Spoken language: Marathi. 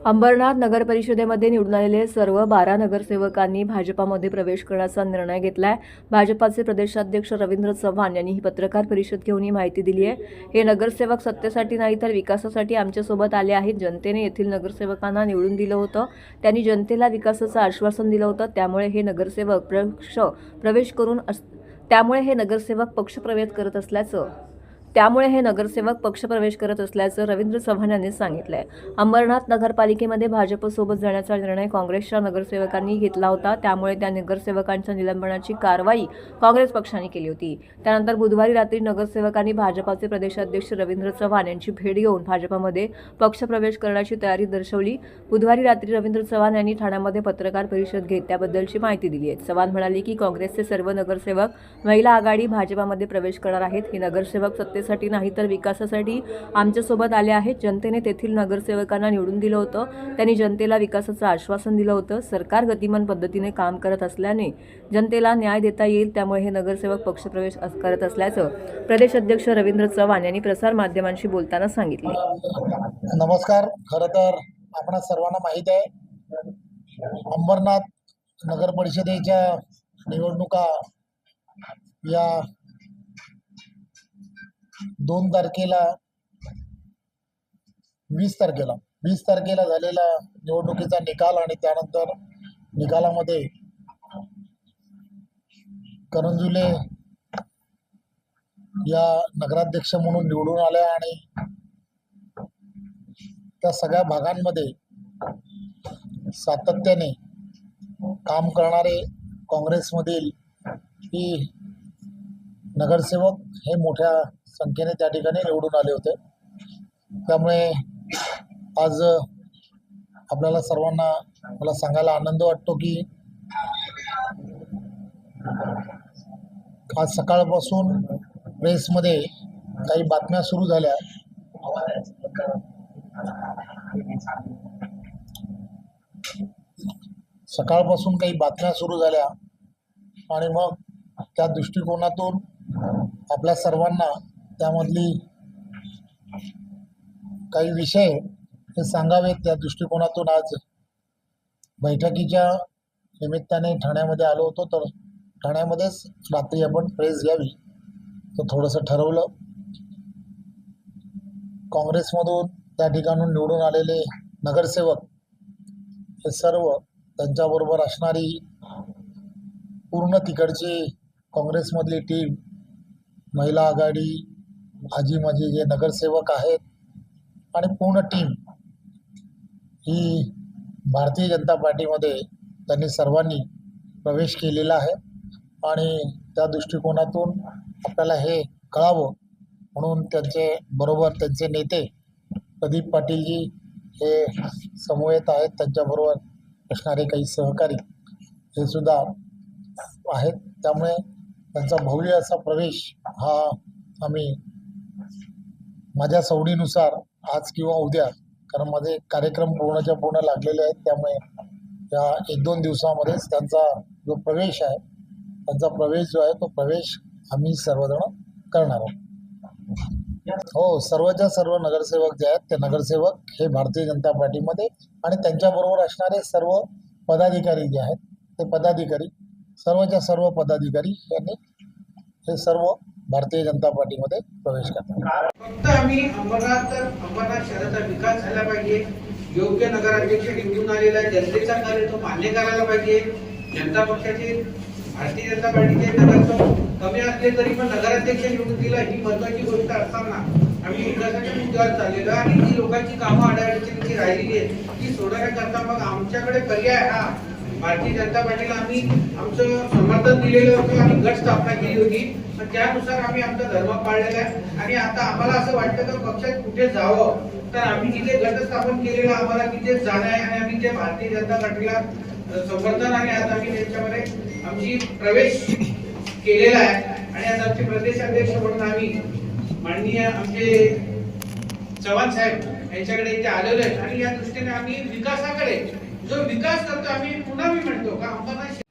अंबरनाथ नगर परिषदेमध्ये निवडून आलेले सर्व 12 नगरसेवकांनी भाजपामध्ये प्रवेश करण्याचा निर्णय घेतलाय। भाजपाचे प्रदेशाध्यक्ष रवींद्र चव्हाण यांनी ही पत्रकार परिषद घेऊन ही माहिती दिली आहे। हे नगरसेवक सत्तेसाठी नाही तर विकासासाठी आमच्यासोबत आले आहेत। जनतेने येथील नगरसेवकांना निवडून दिलं होतं, त्यांनी जनतेला विकासाचं आश्वासन दिलं होतं, त्यामुळे हे नगरसेवक पक्षप्रवेश करत असल्याचं रवींद्र चव्हाण यांनी सांगितलंय। अंबरनाथ नगरपालिकेमध्ये भाजपसोबत जाण्याचा निर्णय काँग्रेसच्या नगरसेवकांनी घेतला होता, त्यामुळे त्या नगरसेवकांच्या निलंबनाची कारवाई काँग्रेस पक्षाने केली होती। त्यानंतर बुधवारी रात्री नगरसेवकांनी भाजपाचे प्रदेशाध्यक्ष रवींद्र चव्हाण यांची भेट घेऊन भाजपमध्ये पक्षप्रवेश करण्याची तयारी दर्शवली। बुधवारी रात्री रवींद्र चव्हाण यांनी ठाण्यामध्ये पत्रकार परिषद घेत त्याबद्दलची माहिती दिली आहे। चव्हाण म्हणाले की काँग्रेसचे सर्व नगरसेवक महिला आघाडी भाजपमध्ये प्रवेश करणार आहेत। हे नगरसेवक सत्तेसाठी नाही तर विकासासाठी आमच्यासोबत आले आहेत। जनतेने तेथील नगरसेवकांना निवडून दिलं होतं, त्यांनी जनतेला विकासाचं आश्वासन दिलं होतं। सरकार गतिमान पद्धतीने काम करत असल्याने जनतेला न्याय देता येईल, त्यामुळे हे नगरसेवक पक्षप्रवेश करत असल्याचं प्रदेश अध्यक्ष रवींद्र चव्हाण यांनी प्रसार माध्यमांशी बोलताना सांगितले। नमस्कार। खरं तर आपणा सर्वांना माहीत आहे, अंबरनाथ नगर परिषदेच्या निवडणुका या 2 तारखेला 20 तारखेला झालेला निवडणुकीचा निकाल आणि त्यानंतर निकालामध्ये करंजुले या नगराध्यक्ष म्हणून निवडून आल्या आणि त्या सगळ्या भागांमध्ये सातत्याने काम करणारे काँग्रेसमधील ही नगरसेवक हे मोठ्या संख्येने त्या ठिकाणी निवडून आले होते। त्यामुळे आज आपल्याला सर्वांना मला सांगायला आनंद वाटतो की आज सकाळपासून प्रेसमध्ये काही बातम्या सुरू झाल्या आणि मग त्या दृष्टिकोनातून आपल्या सर्वांना त्यामधली काही विषय हे सांगावेत, त्या दृष्टिकोनातून आज बैठकीच्या निमित्ताने ठाण्यामध्ये आलो होतो। तर ठाण्यामध्येच रात्री आपण प्रेस घ्यावी तर थोडंसं ठरवलं। काँग्रेसमधून त्या ठिकाणून निवडून आलेले नगरसेवक हे सर्व, त्यांच्याबरोबर असणारी पूर्ण तिकडची काँग्रेसमधली टीम, महिला आघाडी, आजी माजी जे नगरसेवक आहेत आणि पूर्ण टीम ही भारतीय जनता पार्टीमध्ये त्यांनी सर्वांनी प्रवेश केलेला आहे। आणि त्या दृष्टिकोनातून आपल्याला हे कळावं म्हणून त्यांचे नेते प्रदीप पाटीलजी हे समवेत आहेत, त्यांच्याबरोबर असणारे काही सहकारी हे सुद्धा आहेत। त्यामुळे त्यांचा भव्य असा प्रवेश हा आम्ही माझ्या सवडीनुसार आज किंवा उद्या, कारण माझे कार्यक्रम पूर्णच्या पूर्ण लागलेले आहेत, त्यामुळे या 1-2 दिवसामध्येच त्यांचा जो प्रवेश आहे, त्यांचा प्रवेश जो आहे तो प्रवेश आम्ही सर्वजण करणार आहोत। हो, सर्वच्या सर्व नगरसेवक जे आहेत ते नगरसेवक हे भारतीय जनता पार्टीमध्ये आणि त्यांच्याबरोबर असणारे सर्व पदाधिकारी जे आहेत ते पदाधिकारी, सर्वच्या सर्व पदाधिकारी यांनी हे सर्व भारतीय जनता पार्टीमध्ये प्रवेश करतात। फक्त आम्ही अंबरनाथ शहराचा विकास झाला पाहिजे, योग्य नगराध्यक्ष निवडून आलेला जनतेचा कार्य तो मान्य करायला पाहिजे। जनता पक्षाचे, भारतीय जनता पार्टीचे नगरसेवक कमी असले तरी पण नगराध्यक्ष निवडून दिला ही महत्वाची गोष्ट असताना आम्ही विकासाच्या मुद्द्यावर चाललेलो आणि जी लोकांची कामं अडचणीची राहिलेली आहेत ती सोडवण्याकरता मग आमच्याकडे पर्याय हा भारतीय जनता पार्टीला आम्ही आमचं समर्थन दिलेलं होतं आणि गट स्थापना केली होती। त्यानुसार आम्ही आमचा धर्म पाळलेला आहे आणि आता आम्हाला असं वाटतं की पक्षात कुठे जावं तर आम्ही जिथे गट स्थापन केलेलं आम्हाला तिथे जाणं आहे आणि आम्ही ते भारतीय जनता पार्टीला समर्थन आणि आज आम्ही त्यांच्यामध्ये आमची प्रवेश केलेला आहे। आणि आज आमचे प्रदेश अध्यक्ष म्हणून आम्ही माननीय आमचे चव्हाण साहेब यांच्याकडे इथे आलेलो आहे आणि या दृष्टीने आम्ही विकासाकडे जो विकास करतो आम्ही पुन्हा मी म्हणतो का अंबरनाथ